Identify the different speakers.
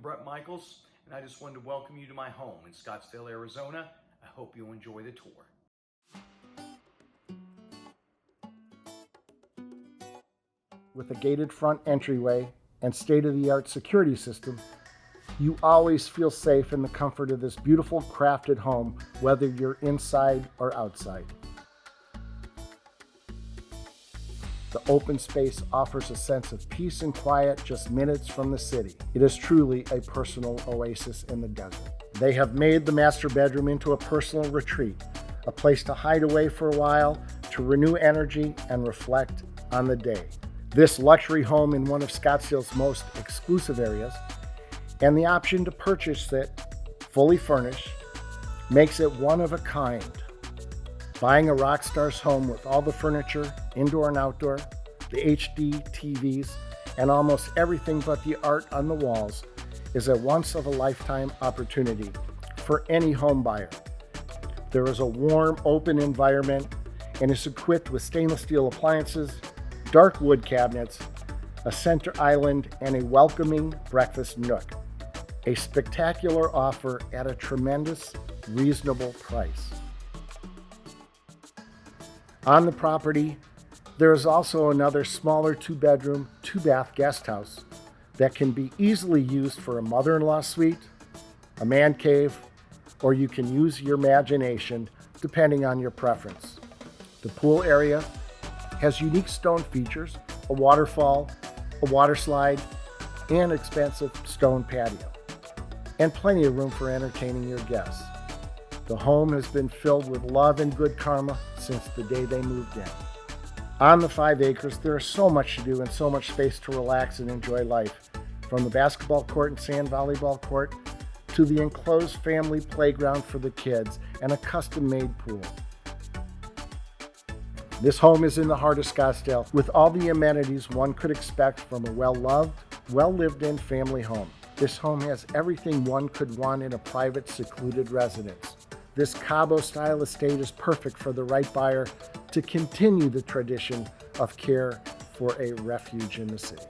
Speaker 1: Bret Michels, and I just wanted to welcome you to my home in Scottsdale, Arizona. I hope you enjoy the tour.
Speaker 2: With a gated front entryway and state-of-the-art security system, you always feel safe in the comfort of this beautiful crafted home, whether you're inside or outside. The open space offers a sense of peace and quiet just minutes from the city. It is truly a personal oasis in the desert. They have made the master bedroom into a personal retreat, a place to hide away for a while, to renew energy and reflect on the day. This luxury home in one of Scottsdale's most exclusive areas, and the option to purchase it fully furnished, makes it one of a kind. Buying a rock star's home with all the furniture, indoor and outdoor, the HD TVs, and almost everything but the art on the walls is a once-of-a-lifetime opportunity for any home buyer. There is a warm, open environment and is equipped with stainless steel appliances, dark wood cabinets, a center island, and a welcoming breakfast nook. A spectacular offer at a tremendous, reasonable price. On the property, there is also another smaller 2-bedroom, 2-bath guest house that can be easily used for a mother-in-law suite, a man cave, or you can use your imagination depending on your preference. The pool area has unique stone features, a waterfall, a water slide, and expansive stone patio, and plenty of room for entertaining your guests. The home has been filled with love and good karma since the day they moved in. On the 5 acres, there is so much to do and so much space to relax and enjoy life, from the basketball court and sand volleyball court to the enclosed family playground for the kids and a custom-made pool. This home is in the heart of Scottsdale with all the amenities one could expect from a well-loved, well-lived-in family home. This home has everything one could want in a private, secluded residence. This Cabo-style estate is perfect for the right buyer to continue the tradition of care for a refuge in the city.